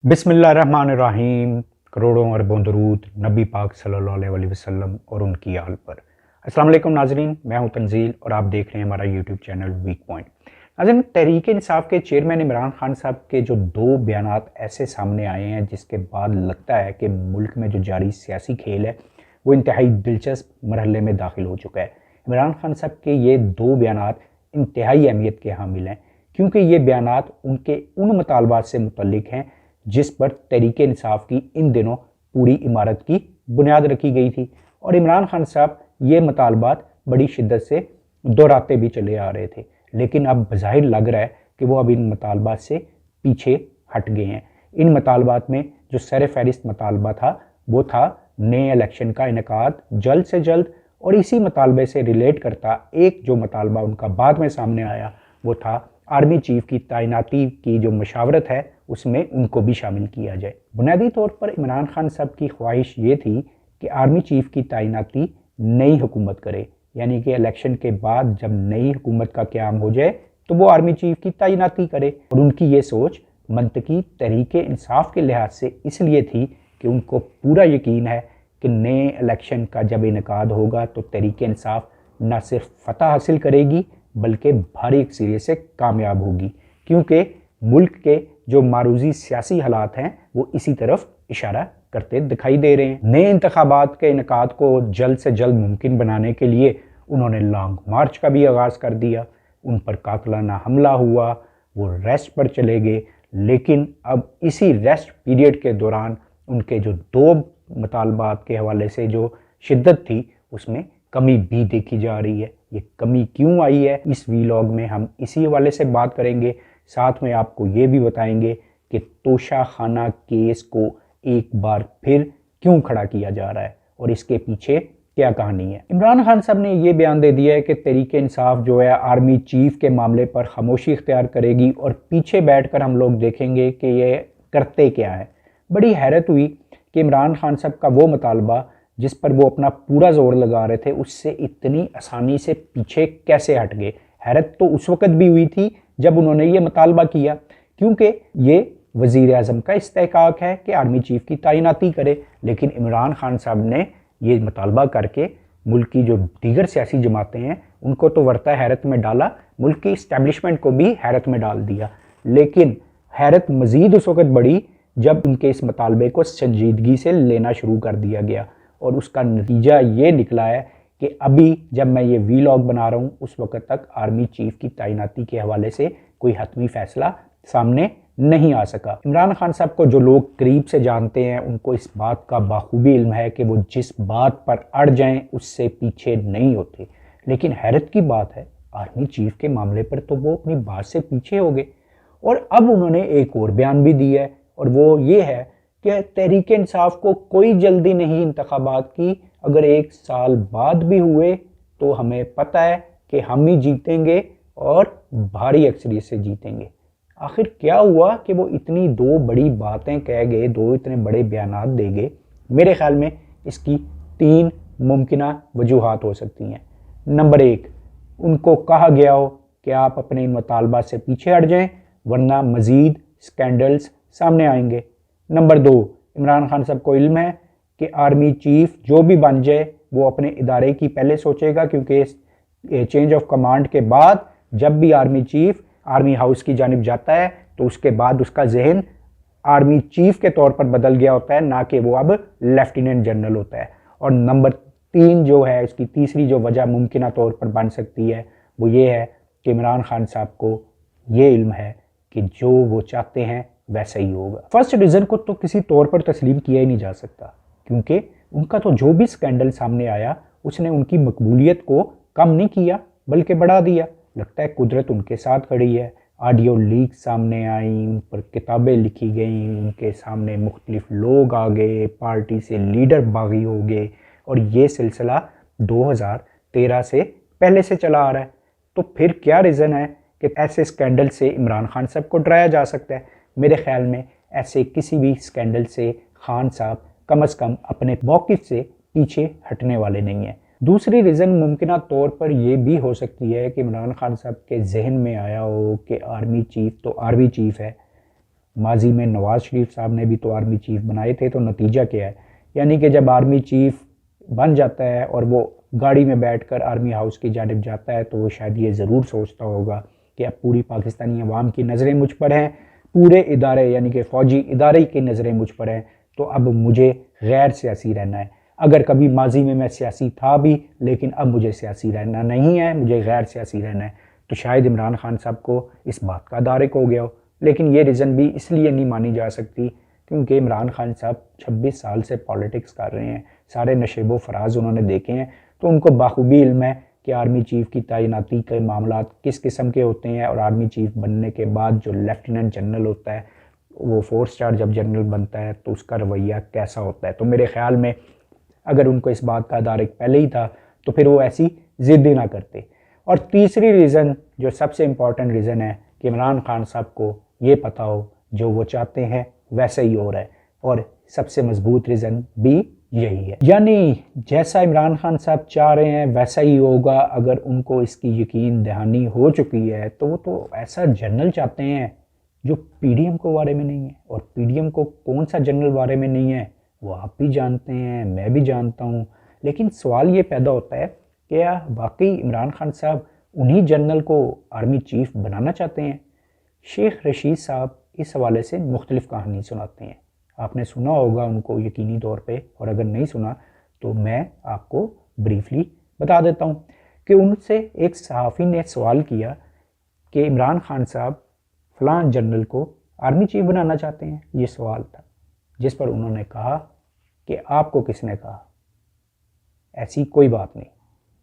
बिस्मिल्लाहिर्रहमानिर्रहीम। करोड़ों अरबों दरूद नबी पाक सल्लल्लाहु अलैहि वसल्लम और उनकी आल पर। अस्सलाम वालेकुम नाजरीन, मैं हूं तंजील और आप देख रहे हैं हमारा यूट्यूब चैनल वीक पॉइंट। नाजरीन, तहरीक इंसाफ के चेयरमैन इमरान खान साहब के जो दो बयानात ऐसे सामने आए हैं जिसके बाद लगता है कि मुल्क में जो जारी सियासी खेल है वो इंतहाई दिलचस्प मरहले में दाखिल हो चुका है। इमरान खान साहब के ये दो बयानात इंतहाई अहमियत के हामिल हैं क्योंकि ये बयानात उनके उन मुतालबात से मुतल्लिक हैं जिस पर तहरीक इंसाफ की इन दिनों पूरी इमारत की बुनियाद रखी गई थी। और इमरान खान साहब ये मुतालबात बड़ी शिद्दत से दोहराते भी चले आ रहे थे, लेकिन अब बज़ाहिर लग रहा है कि वो अब इन मुतालबात से पीछे हट गए हैं। इन मुतालबात में जो सर फहरिस्त मुतालबा था वो था नए इलेक्शन का इनेकाद जल्द से जल्द, और इसी मुतालबे से रिलेट करता एक जो मुतालबा उनका बाद में सामने आया वो था आर्मी चीफ की तैनाती की जो मशावरत है उसमें उनको भी शामिल किया जाए। बुनियादी तौर पर इमरान खान साहब की ख्वाहिश ये थी कि आर्मी चीफ की तैनाती नई हुकूमत करे, यानी कि इलेक्शन के बाद जब नई हुकूमत का क़याम हो जाए तो वो आर्मी चीफ की तैनाती करे। और उनकी ये सोच मंतकी तहरीके इंसाफ के लिहाज से इसलिए थी कि उनको पूरा यकीन है कि नए इलेक्शन का जब इनेकाद होगा तो तहरीके इंसाफ न सिर्फ फतह हासिल करेगी बल्कि भारी अक्सरियत से कामयाब होगी, क्योंकि मुल्क के जो मारूजी सियासी हालात हैं वो इसी तरफ इशारा करते दिखाई दे रहे हैं। नए इंतखाबात के इनेकाद को जल्द से जल्द मुमकिन बनाने के लिए उन्होंने लॉन्ग मार्च का भी आगाज़ कर दिया। उन पर कातलाना हमला हुआ, वो रेस्ट पर चले गए, लेकिन अब इसी रेस्ट पीरियड के दौरान उनके जो दो मुतालबात के हवाले से जो शिद्दत थी उसमें कमी भी देखी जा रही है। ये कमी क्यों आई है, इस वीलॉग में हम इसी हवाले से बात करेंगे। साथ में आपको ये भी बताएंगे कि तोशा खाना केस को एक बार फिर क्यों खड़ा किया जा रहा है और इसके पीछे क्या कहानी है। इमरान खान साहब ने ये बयान दे दिया है कि तहरीक इंसाफ जो है आर्मी चीफ के मामले पर खामोशी इख्तियार करेगी और पीछे बैठकर हम लोग देखेंगे कि ये करते क्या है। बड़ी हैरत हुई कि इमरान खान साहब का वो मुतालबा जिस पर वो अपना पूरा जोर लगा रहे थे उससे इतनी आसानी से पीछे कैसे हट गए। हैरत तो उस वक्त भी हुई थी जब उन्होंने ये मुतालबा किया, क्योंकि ये वज़ीर आज़म का इस्तेहकाक है कि आर्मी चीफ की तैनाती करे, लेकिन इमरान खान साहब ने ये मुतालबा करके मुल्क की जो दीगर सियासी जमातें हैं उनको तो वर्ता हैरत में डाला, मुल्क की इस्टेब्लिशमेंट को भी हैरत में डाल दिया। लेकिन हैरत मज़ीद उस वक्त बढ़ी जब उनके इस मुतालबे को संजीदगी से लेना शुरू कर दिया गया, और उसका नतीजा ये निकला है कि अभी जब मैं ये वीलॉग बना रहा हूँ उस वक्त तक आर्मी चीफ की तैनाती के हवाले से कोई हतमी फैसला सामने नहीं आ सका। इमरान खान साहब को जो लोग करीब से जानते हैं उनको इस बात का बाखूबी इल्म है कि वो जिस बात पर अड़ जाएं उससे पीछे नहीं होते। लेकिन हैरत की बात है, आर्मी चीफ के मामले पर तो वो अपनी बात से पीछे हो गए, और अब उन्होंने एक और बयान भी दिया है, और वो ये है कि तहरीक इंसाफ को कोई जल्दी नहीं इंतखाबात की, अगर एक साल बाद भी हुए तो हमें पता है कि हम ही जीतेंगे और भारी अक्सरियत से जीतेंगे। आखिर क्या हुआ कि वो इतनी दो बड़ी बातें कह गए, दो इतने बड़े बयानात दे गए। मेरे ख्याल में इसकी तीन मुमकिना वजूहात हो सकती हैं। नंबर एक, उनको कहा गया हो कि आप अपने इन मुतालबात से पीछे हट जाएं वरना मज़ीद स्कैंडल्स सामने आएंगे। नंबर दो, इमरान खान साहब को इल्म है कि आर्मी चीफ जो भी बन जाए वो अपने इदारे की पहले सोचेगा, क्योंकि चेंज ऑफ कमांड के बाद जब भी आर्मी चीफ आर्मी हाउस की जानिब जाता है तो उसके बाद उसका जहन आर्मी चीफ के तौर पर बदल गया होता है, ना कि वो अब लेफ्टिनेंट जनरल होता है। और नंबर तीन जो है, इसकी तीसरी जो वजह मुमकिन तौर पर बन सकती है वो ये है कि इमरान खान साहब को ये इल्म है कि जो वो चाहते हैं वैसा ही होगा। फर्स्ट रीज़न को तो किसी तौर पर तस्लीम किया ही नहीं जा सकता, क्योंकि उनका तो जो भी स्कैंडल सामने आया उसने उनकी मकबूलियत को कम नहीं किया बल्कि बढ़ा दिया। लगता है कुदरत उनके साथ खड़ी है। ऑडियो लीक सामने आई, उन पर किताबें लिखी गई, उनके सामने मुख्तलिफ लोग आ गए, पार्टी से लीडर बागी हो गए, और ये सिलसिला 2013 से पहले से चला आ रहा है। तो फिर क्या रीज़न है कि ऐसे स्कैंडल से इमरान खान साहब को डराया जा सकता है? मेरे ख्याल में ऐसे किसी भी स्कैंडल से खान साहब कम अज़ कम अपने मौक़िफ़ से पीछे हटने वाले नहीं हैं। दूसरी रीज़न मुमकिन तौर पर यह भी हो सकती है कि इमरान खान साहब के जहन में आया हो कि आर्मी चीफ तो आर्मी चीफ है, माजी में नवाज शरीफ साहब ने भी तो आर्मी चीफ बनाए थे, तो नतीजा क्या है, यानी कि जब आर्मी चीफ बन जाता है और वो गाड़ी में बैठकर आर्मी हाउस की जानिब जाता है तो वो शायद ये ज़रूर सोचता होगा कि अब पूरी पाकिस्तानी अवाम की नज़रें मुझ पर हैं, पूरे इदारे यानी कि फ़ौजी इदारे की नज़रें मुझ पर हैं, तो अब मुझे गैर सियासी रहना है। अगर कभी माजी में मैं सियासी था भी, लेकिन अब मुझे सियासी रहना नहीं है, मुझे गैर सियासी रहना है। तो शायद इमरान खान साहब को इस बात का दारिक हो गया हो। लेकिन ये रीज़न भी इसलिए नहीं मानी जा सकती क्योंकि इमरान खान साहब 26 साल से पॉलिटिक्स कर रहे हैं, सारे नशेबो फराज उन्होंने देखे हैं, तो उनको बाखूबी इल्म है कि आर्मी चीफ़ की तैनाती के मामला किस किस्म के होते हैं और आर्मी चीफ़ बनने के बाद जो लेफ्टिनेंट जनरल होता है, वो 4 स्टार जब जनरल बनता है तो उसका रवैया कैसा होता है। तो मेरे ख्याल में अगर उनको इस बात का दारिक पहले ही था तो फिर वो ऐसी ज़िद ही ना करते। और तीसरी रीज़न जो सबसे इम्पॉर्टेंट रीज़न है कि इमरान खान साहब को ये पता हो जो वो चाहते हैं वैसा ही हो रहा है, और सबसे मजबूत रीज़न भी यही है, यानी जैसा इमरान खान साहब चाह रहे हैं वैसा ही होगा। अगर उनको इसकी यकीन दहानी हो चुकी है तो वो तो ऐसा जनरल चाहते हैं जो पीडीएम को बारे में नहीं है, और पीडीएम को कौन सा जनरल बारे में नहीं है वो आप भी जानते हैं, मैं भी जानता हूँ। लेकिन सवाल ये पैदा होता है कि क्या वाकई इमरान खान साहब उन्हीं जनरल को आर्मी चीफ बनाना चाहते हैं? शेख रशीद साहब इस हवाले से मुख्तलिफ कहानी सुनाते हैं, आपने सुना होगा उनको यकीनी तौर पे, और अगर नहीं सुना तो मैं आपको ब्रीफली बता देता हूँ कि उनसे एक सहाफ़ी ने सवाल किया कि इमरान खान साहब फ़लाँ जनरल को आर्मी चीफ बनाना चाहते हैं, ये सवाल था, जिस पर उन्होंने कहा कि आपको किसने कहा, ऐसी कोई बात नहीं।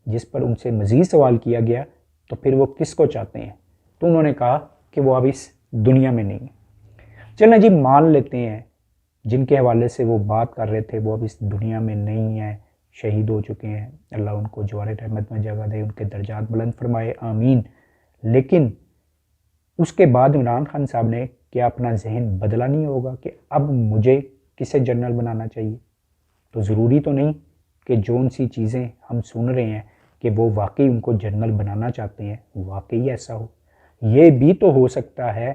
जिस पर उनसे मज़ीद सवाल किया गया तो फिर वो किसको चाहते हैं, तो उन्होंने कहा कि वो अब इस दुनिया में नहीं है। चलें जी, मान लेते हैं जिनके हवाले से वो बात कर रहे थे वो अब इस दुनिया में नहीं है, शहीद हो चुके हैं, अल्लाह उनको जवार रहमत में जगह दे, उनके दर्जात बुलंद फरमाए, आमीन। लेकिन उसके बाद इमरान खान साहब ने क्या अपना जहन बदला नहीं होगा कि अब मुझे किसे जनरल बनाना चाहिए? तो ज़रूरी तो नहीं कि जोन सी चीज़ें हम सुन रहे हैं कि वो वाकई उनको जनरल बनाना चाहते हैं वाकई ऐसा हो। ये भी तो हो सकता है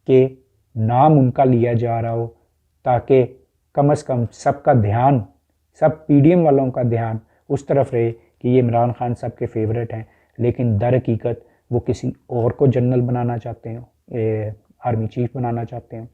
कि नाम उनका लिया जा रहा हो ताकि कम से कम सबका ध्यान, सब पीडीएम वालों का ध्यान उस तरफ रहे कि ये इमरान खान साहब के फेवरेट हैं, लेकिन दर हकीकत वो किसी और को जनरल बनाना चाहते हो, आर्मी चीफ बनाना चाहते हैं।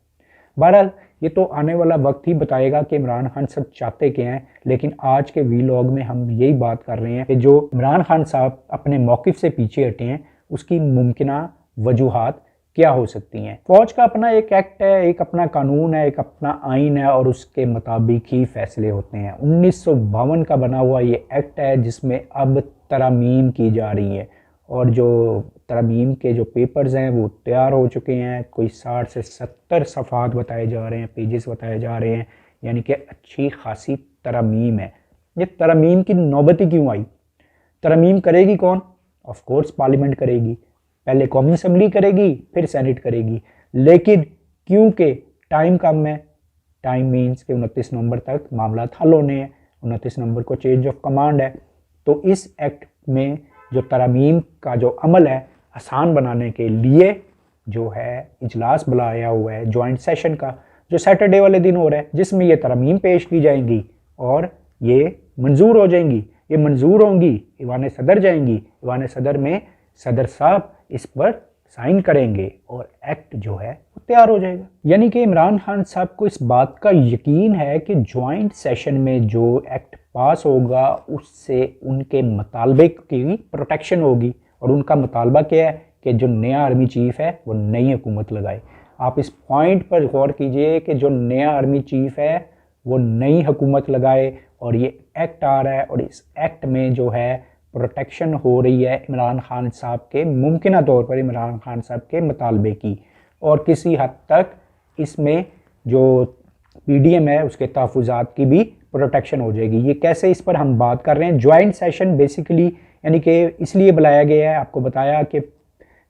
बहरहाल ये तो आने वाला वक्त ही बताएगा कि इमरान खान साहब चाहते क्या हैं, लेकिन आज के वीलॉग में हम यही बात कर रहे हैं कि जो इमरान खान साहब अपने मौक़िफ़ से पीछे हटे हैं उसकी मुमकिना वजूहात क्या हो सकती हैं। फ़ौज का अपना एक एक्ट है, एक अपना कानून है, एक अपना आइन है, और उसके मुताबिक ही फैसले होते हैं। 1952 का बना हुआ ये एक्ट है जिसमें अब तरमीम की जा रही है, और जो तरमीम के जो पेपर्स हैं वो तैयार हो चुके हैं। कोई 60 से 70 सफ़ात बताए जा रहे हैं, पेजेस बताए जा रहे हैं, यानी कि अच्छी खासी तरमीम है। ये तरमीम की नौबती क्यों आई? तरमीम करेगी कौन? ऑफ कोर्स पार्लियामेंट करेगी, पहले कौमी असम्बली करेगी फिर सेनेट करेगी, लेकिन क्योंकि टाइम कम है, टाइम मीन्स कि 29 नवंबर तक मामला हल होने हैं, 29 नवंबर को चेंज ऑफ कमांड है, तो इस एक्ट में जो तरमीम का जो अमल है आसान बनाने के लिए जो है इजलास बुलाया हुआ है जॉइंट सेशन का, जो सैटरडे वाले दिन हो रहा है, जिसमें ये तरमीम पेश की जाएंगी और ये मंजूर हो जाएंगी। ये मंजूर होंगी, ईवान सदर जाएंगी, ईवान सदर में सदर साहब इस पर साइन करेंगे और एक्ट जो है वो तैयार हो जाएगा। यानी कि इमरान खान साहब को इस बात का यकीन है कि जॉइंट सेशन में जो एक्ट पास होगा उससे उनके मुतालबे की प्रोटेक्शन होगी, और उनका मुतालबा क्या है कि जो नया आर्मी चीफ है वो नई हुकूमत लगाए। आप इस पॉइंट पर गौर कीजिए कि जो नया आर्मी चीफ है वो नई हुकूमत लगाए, और ये एक्ट आ रहा है, और इस एक्ट में जो है प्रोटेक्शन हो रही है इमरान खान साहब के, मुमकिन तौर पर इमरान खान साहब के मुतालबे की, और किसी हद तक इसमें जो पीडीएम है उसके तहफ़्फ़ुज़ात की भी प्रोटेक्शन हो जाएगी। ये कैसे, इस पर हम बात कर रहे हैं। जॉइंट सेशन बेसिकली यानी कि इसलिए बुलाया गया है, आपको बताया कि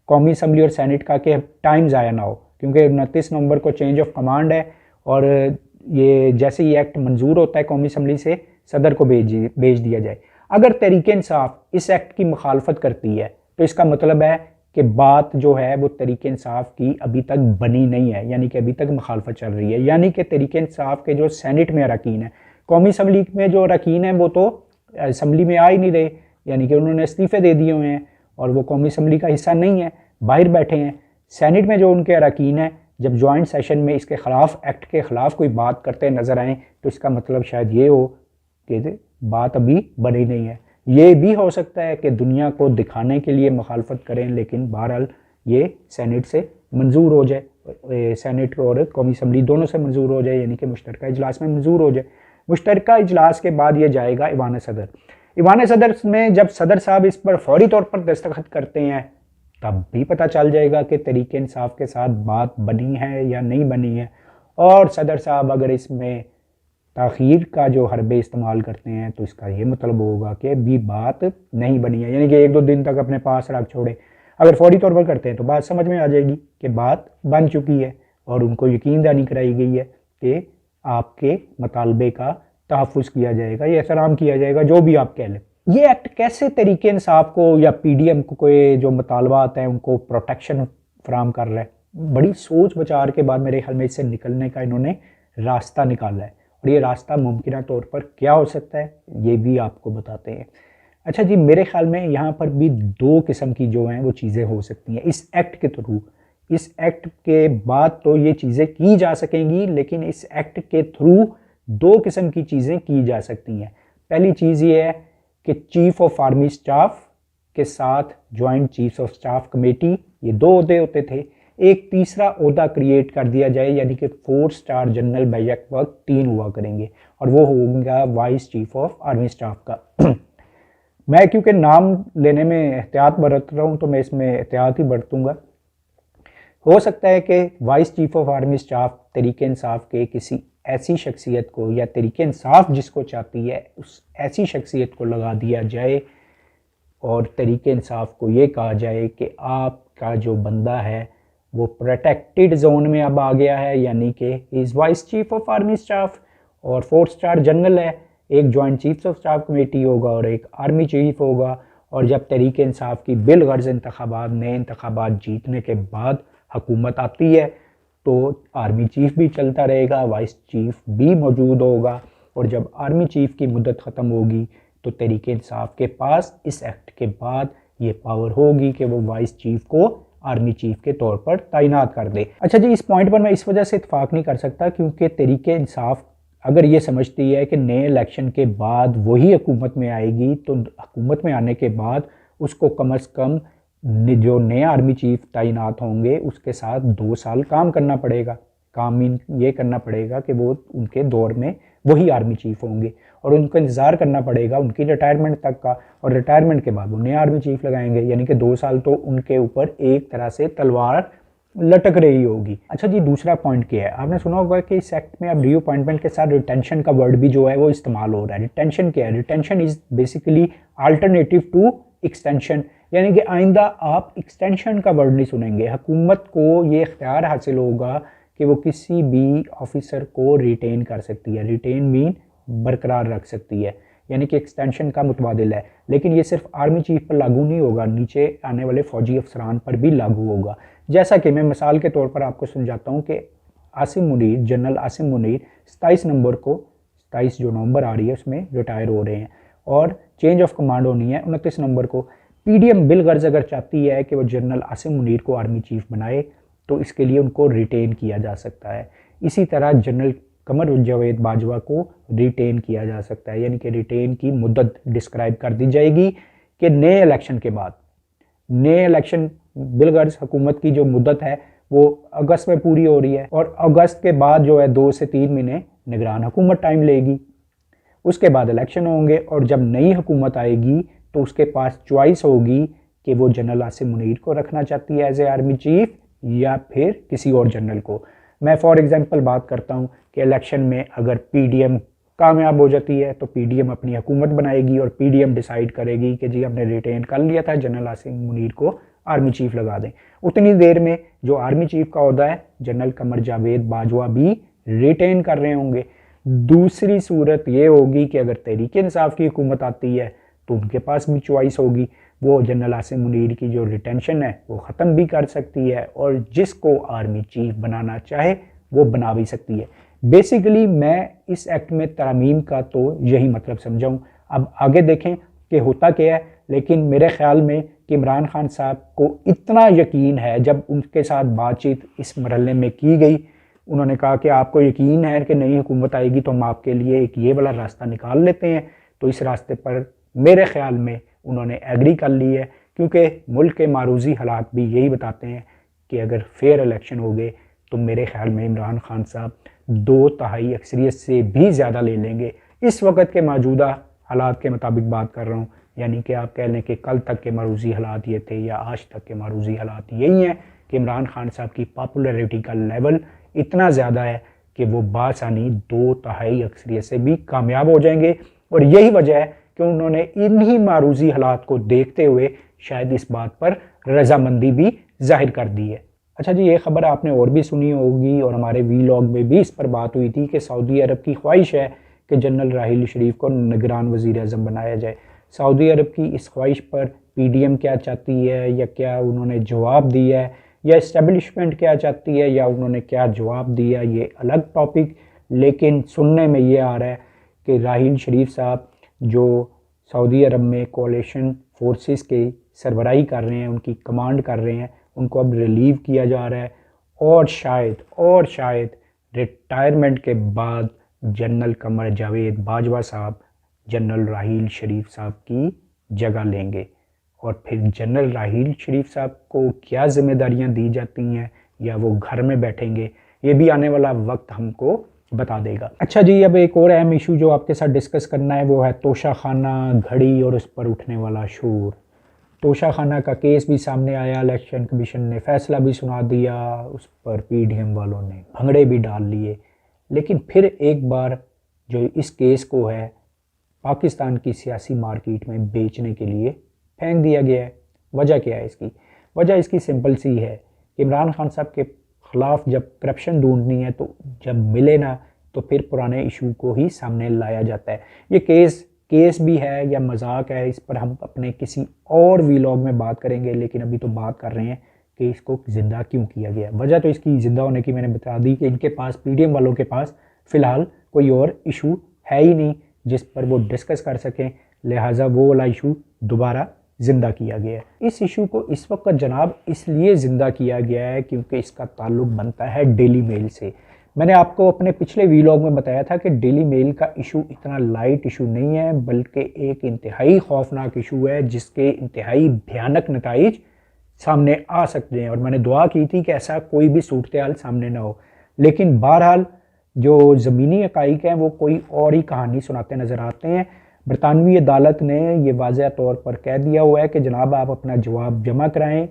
कौमी असम्बली और सेनेट का कि टाइम ज़ाया ना हो, क्योंकि 29 नवंबर को चेंज ऑफ कमांड है, और ये जैसे ही एक्ट मंजूर होता है कौमी असम्बली से सदर को भेज दिया जाए। अगर तहरीक इंसाफ इस एक्ट की मुखालफत करती है तो इसका मतलब है कि बात जो है वो तहरीक इंसाफ की अभी तक बनी नहीं है, यानी कि अभी तक मुखालफत चल रही है। यानी कि तहरीक इंसाफ के जो सेनेट में अरकान है, कौमी असम्बली में जो अरकान है वो तो असम्बली में आ ही नहीं रहे, यानी कि उन्होंने इस्तीफ़े दे दिए हुए हैं और वो कौमी असम्बली का हिस्सा नहीं है, बाहर बैठे हैं। सेनेट में जो उनके अरकान है, जब जॉइंट सेशन में इसके ख़िलाफ़, एक्ट के ख़िलाफ़ कोई बात करते नज़र आएँ तो इसका मतलब शायद ये हो कि बात अभी बनी नहीं है। ये भी हो सकता है कि दुनिया को दिखाने के लिए मुखालफत करें, लेकिन बहरहाल ये सेनेट से मंजूर हो जाए, सेनेट और कौमी असम्बली दोनों से मंजूर हो जाए, यानी कि मुश्तरका इजलास में मंजूर हो जाए। मुश्तरका इजलास के बाद ये जाएगा ईवान सदर। ईवान सदर में जब सदर साहब इस पर फौरी तौर पर दस्तखत करते हैं तब भी पता चल जाएगा कि तहरीक इंसाफ के साथ बात बनी है या नहीं बनी है। और सदर साहब अगर इसमें ताख़ीर का जो हरबे इस्तेमाल करते हैं तो इसका ये मतलब होगा कि भी बात नहीं बनी है, यानी कि 1-2 दिन तक अपने पास रख छोड़े। अगर फौरी तौर पर करते हैं तो बात समझ में आ जाएगी कि बात बन चुकी है और उनको यकीन दहानी कराई गई है कि आपके मुतालबे का तहफ़्फ़ुज़ किया जाएगा या एहतराम किया जाएगा, जो भी आप कह लें। ये एक्ट कैसे तहरीक इंसाफ को या PDM को जो मुतालबात हैं उनको प्रोटेक्शन फराहम कर रहा है? बड़ी सोच विचार के बाद मेरे ख्याल में इससे निकलने का इन्होंने रास्ता निकाला है, और ये रास्ता मुमकिन तौर पर क्या हो सकता है ये भी आपको बताते हैं। अच्छा जी, मेरे ख्याल में यहाँ पर भी 2 किस्म की जो हैं वो चीज़ें हो सकती हैं इस एक्ट के थ्रू। इस एक्ट के बाद तो ये चीज़ें की जा सकेंगी, लेकिन इस एक्ट के थ्रू 2 किस्म की चीज़ें की जा सकती हैं। पहली चीज़ ये है कि चीफ ऑफ आर्मी स्टाफ के साथ joint chief of staff committee, ये 2 ओहदे होते थे, एक तीसरा ओहदा क्रिएट कर दिया जाए, यानी कि 4 स्टार जनरल बैक वक्त 3 हुआ करेंगे और वो होगा vice chief of army staff का। मैं क्योंकि नाम लेने में एहतियात बरत रहा हूँ तो मैं इसमें एहतियात ही बरतूंगा। हो सकता है कि vice chief of army staff Tehreek Insaf के किसी ऐसी शख्सियत को, या तहरीक इंसाफ जिसको चाहती है उस ऐसी शख्सियत को लगा दिया जाए और तहरीक इंसाफ को ये कहा जाए कि आपका जो बंदा है वो प्रोटेक्टेड जोन में अब आ गया है, यानी कि is vice chief of army staff और 4 स्टार जनरल है। एक joint chief of staff committee होगा और एक आर्मी चीफ होगा, और जब तहरीक इंसाफ की बिलगर्ज इंतखाबात, नए इंतखाबात जीतने के बाद हुकूमत आती है तो आर्मी चीफ भी चलता रहेगा, वाइस चीफ भी मौजूद होगा, और जब आर्मी चीफ की मुद्दत ख़त्म होगी तो तहरीक इंसाफ के पास इस एक्ट के बाद ये पावर होगी कि वो वाइस चीफ को आर्मी चीफ के तौर पर तैनात कर दे। अच्छा जी, इस पॉइंट पर मैं इस वजह से इत्फाक नहीं कर सकता क्योंकि तहरीक इंसाफ अगर ये समझती है कि नए इलेक्शन के बाद वही हुकूमत में आएगी तो हुकूमत में आने के बाद उसको कम अज़ कम जो नए आर्मी चीफ तैनात होंगे उसके साथ 2 साल काम करना पड़ेगा। काम ये करना पड़ेगा कि वो उनके दौर में वही आर्मी चीफ होंगे और उनको इंतज़ार करना पड़ेगा उनकी रिटायरमेंट तक का, और रिटायरमेंट के बाद वो नए आर्मी चीफ लगाएंगे, यानी कि 2 साल तो उनके ऊपर एक तरह से तलवार लटक रही होगी। अच्छा जी, दूसरा पॉइंट क्या है, आपने सुना होगा कि इस एक्ट में अब री अपॉइंटमेंट के साथ रिटेंशन का वर्ड भी जो है वो इस्तेमाल हो रहा है। रिटेंशन क्या है? Retention is basically alternative to extension, यानी कि आइंदा आप एक्सटेंशन का वर्ड नहीं सुनेंगे। हुकूमत को ये इख्तियार हासिल होगा कि वो किसी भी ऑफिसर को रिटेन कर सकती है। रिटेन मीन बरकरार रख सकती है, यानी कि एक्सटेंशन का मुतबादिल है। लेकिन ये सिर्फ आर्मी चीफ पर लागू नहीं होगा, नीचे आने वाले फौजी अफसरान पर भी लागू होगा। जैसा कि मैं मिसाल के तौर पर आपको समझाता हूँ कि आसिम मुनीर, जनरल आसिम मुनीर 27 नंबर को, 27 जो नवंबर आ रही है उसमें रिटायर हो रहे हैं और चेंज ऑफ कमांड होनी है 29 नंबर को। PDM बिलगर्ज अगर चाहती है कि वो जनरल आसिम मुनीर को आर्मी चीफ बनाए तो इसके लिए उनको रिटेन किया जा सकता है। इसी तरह जनरल कमर जावेद बाजवा को रिटेन किया जा सकता है, यानी कि रिटेन की मुद्दत डिस्क्राइब कर दी जाएगी कि नए इलेक्शन के बाद, नए इलेक्शन बिलगर्ज हुकूमत की जो मुद्दत है वो अगस्त में पूरी हो रही है और अगस्त के बाद जो है 2 से 3 महीने निगरान हुकूमत टाइम लेगी। उसके बाद इलेक्शन होंगे और जब नई हुकूमत आएगी तो उसके पास चॉइस होगी कि वो जनरल आसिम मुनीर को रखना चाहती है एज ए आर्मी चीफ या फिर किसी और जनरल को। मैं फॉर एग्जांपल बात करता हूँ कि इलेक्शन में अगर PDM कामयाब हो जाती है तो PDM अपनी हुकूमत बनाएगी और PDM डिसाइड करेगी कि जी हमने रिटेन कर लिया था, जनरल आसिम मुनीर को आर्मी चीफ लगा दें। उतनी देर में जो आर्मी चीफ का ओहदा है जनरल कमर जावेद बाजवा भी रिटेन कर रहे होंगे। दूसरी सूरत ये होगी कि अगर तहरीक इंसाफ की हुकूमत आती है तो उनके पास भी चॉइस होगी। वो जनरल आसिम मुनीर की जो रिटेंशन है वो ख़त्म भी कर सकती है और जिसको आर्मी चीफ बनाना चाहे वो बना भी सकती है। बेसिकली मैं इस एक्ट में तरमीम का तो यही मतलब समझाऊँ। अब आगे देखें कि होता क्या है, लेकिन मेरे ख्याल में कि इमरान खान साहब को इतना यकीन है, जब उनके साथ बातचीत इस मरहले में की गई, उन्होंने कहा कि आपको यकीन है कि नई हुकूमत आएगी तो हम आपके लिए एक ये वाला रास्ता निकाल लेते हैं, तो इस रास्ते पर मेरे ख्याल में उन्होंने एग्री कर ली है, क्योंकि मुल्क के मारूजी हालात भी यही बताते हैं कि अगर फेयर इलेक्शन हो गए तो मेरे ख्याल में इमरान खान साहब 2/3 अक्सरियत से भी ज़्यादा ले लेंगे। इस वक्त के मौजूदा हालात के मुताबिक बात कर रहा हूँ, यानी कि आप कह लें कि कल तक के मारूजी हालात ये थे या आज तक के मारूजी हालात यही हैं कि इमरान खान साहब की पॉपुलैरिटी का लेवल इतना ज़्यादा है कि वो बासानी 2/3 अक्सरियत से भी कामयाब हो जाएंगे। और यही वजह है कि उन्होंने इन्हीं मारूजी हालात को देखते हुए शायद इस बात पर रजामंदी भी जाहिर कर दी है। अच्छा जी, ये खबर आपने और भी सुनी होगी और हमारे वीलॉग में भी इस पर बात हुई थी कि सऊदी अरब की ख्वाहिश है कि जनरल राहील शरीफ को निगरान वज़ीर आज़म बनाया जाए। सऊदी अरब की इस ख्वाहिश पर पीडीएम क्या चाहती है या क्या उन्होंने जवाब दिया है, या इस्टेब्लिशमेंट क्या चाहती है या उन्होंने क्या जवाब दिया, ये अलग टॉपिक। लेकिन सुनने में ये आ रहा है कि राहील शरीफ साहब जो सऊदी अरब में कोalition फोर्सेस के सरबराही कर रहे हैं, उनकी कमांड कर रहे हैं, उनको अब रिलीव किया जा रहा है और शायद रिटायरमेंट के बाद जनरल कमर जावेद बाजवा साहब जनरल राहील शरीफ साहब की जगह लेंगे। और फिर जनरल राहील शरीफ साहब को क्या जिम्मेदारियां दी जाती हैं या वो घर में बैठेंगे, ये भी आने वाला वक्त हमको बता देगा। अच्छा जी, अब एक और अहम इशू जो आपके साथ डिस्कस करना है वो है तोशा खाना, घड़ी और उस पर उठने वाला शोर। तोशा खाना का केस भी सामने आया, इलेक्शन कमीशन ने फैसला भी सुना दिया, उस पर पीडीएम वालों ने भंगड़े भी डाल लिए। लेकिन फिर एक बार जो इस केस को है पाकिस्तान की सियासी मार्केट में बेचने के लिए फेंक दिया गया है। वजह क्या है इसकी? वजह इसकी सिंपल सी है कि इमरान खान साहब के ख़िलाफ़ जब करप्शन ढूंढनी है तो जब मिले ना तो फिर पुराने इशू को ही सामने लाया जाता है। ये केस भी है या मजाक है, इस पर हम अपने किसी और वीलॉग में बात करेंगे, लेकिन अभी तो बात कर रहे हैं कि इसको ज़िंदा क्यों किया गया। वजह तो इसकी ज़िंदा होने की मैंने बता दी कि इनके पास, पीडीएम वालों के पास फ़िलहाल कोई और इशू है ही नहीं जिस पर वो डिस्कस कर सकें, लिहाजा वो वाला इशू दोबारा ज़िंदा किया गया है। इस इशू को इस वक्त जनाब इसलिए ज़िंदा किया गया है क्योंकि इसका ताल्लुक बनता है डेली मेल से। मैंने आपको अपने पिछले वीलॉग में बताया था कि डेली मेल का इशू इतना लाइट इशू नहीं है, बल्कि एक इंतहाई खौफनाक इशू है जिसके इंतहाई भयानक नताइज सामने आ सकते हैं। और मैंने दुआ की थी कि ऐसा कोई भी सूरत हाल सामने ना हो, लेकिन बहरहाल जो ज़मीनी हक़ाइक़ हैं वो कोई और ही कहानी सुनाते नज़र आते हैं। बरतानवी अदालत ने ये वाज़ह तौर पर कह दिया हुआ है कि जनाब आप अपना जवाब जमा कराएं,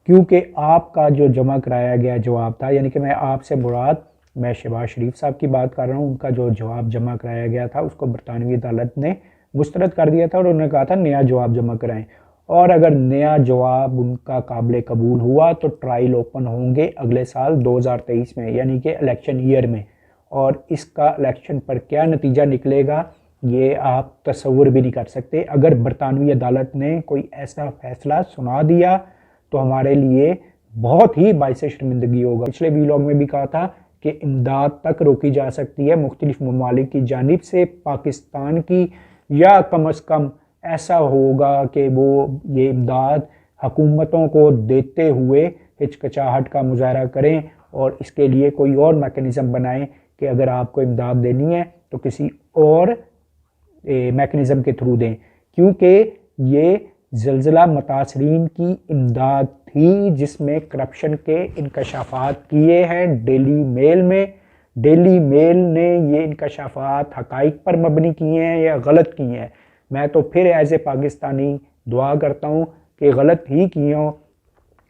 क्योंकि आपका जो जमा कराया गया जवाब था, यानी कि मैं आपसे मुराद मैं शहबाज शरीफ साहब की बात कर रहा हूँ, उनका जो जवाब जमा कराया गया था उसको बरतानवी अदालत ने मुस्तरद कर दिया था और उन्होंने कहा था नया जवाब जमा कराएं। और अगर नया जवाब उनका काबिल कबूल हुआ तो ट्रायल ओपन होंगे अगले साल 2023 में, यानी कि इलेक्शन ईयर में। और इसका इलेक्शन पर क्या नतीजा निकलेगा ये आप तसव्वुर भी नहीं कर सकते। अगर बरतानवी अदालत ने कोई ऐसा फैसला सुना दिया तो हमारे लिए बहुत ही बाइस शर्मिंदगी होगा। पिछले वीलॉग में भी कहा था कि इमदाद तक रोकी जा सकती है मुख्तलिफ ममालिक की जानिब से पाकिस्तान की, या कम अज़ कम ऐसा होगा कि वो ये इमदाद हुकूमतों को देते हुए हिचकिचाहट का मुजाहरा करें और इसके लिए कोई और मैकेनिज़्म बनाएं कि अगर आपको इमदाद देनी है तो किसी और मैकेनिज़्म के थ्रू दें, क्योंकि ये ज़लज़ला मुतासरीन की इमदाद थी जिसमें करप्शन के इंकशाफात किए हैं डेली मेल में। डेली मेल ने ये इंकशाफात हक़ाइक़ पर मबनी किए हैं या गलत किए हैं। मैं तो फिर एज़ ए पाकिस्तानी दुआ करता हूँ कि गलत ही किए हों,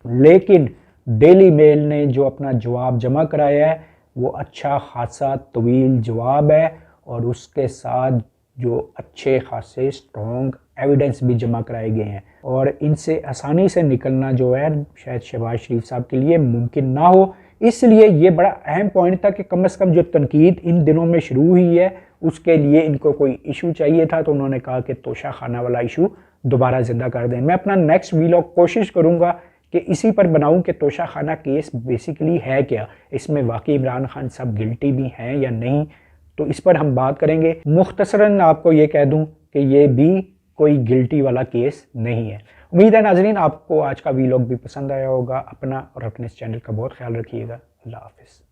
लेकिन डेली मेल ने जो अपना जवाब जमा कराया है वो अच्छा खासा तवील जवाब है और उसके साथ जो अच्छे खासे स्ट्रॉन्ग एविडेंस भी जमा कराए गए हैं, और इनसे आसानी से निकलना जो है शायद शहबाज शरीफ साहब के लिए मुमकिन ना हो। इसलिए ये बड़ा अहम पॉइंट था कि कम से कम जो तनकीद इन दिनों में शुरू हुई है उसके लिए इनको कोई इशू चाहिए था, तो उन्होंने कहा कि तोशा खाना वाला इशू दोबारा ज़िंदा कर दें। मैं अपना नेक्स्ट वीलॉग कोशिश करूँगा कि इसी पर बनाऊं कि तोशा खाना केस बेसिकली है क्या, इसमें वाकई इमरान खान साहब गिल्टी भी हैं या नहीं, तो इस पर हम बात करेंगे। मुख्तसरन आपको ये कह दूं कि ये भी कोई गिल्टी वाला केस नहीं है। उम्मीद है नाजरीन आपको आज का वीलॉग भी पसंद आया होगा। अपना और अपने इस चैनल का बहुत ख्याल रखिएगा। अल्लाह हाफिज़।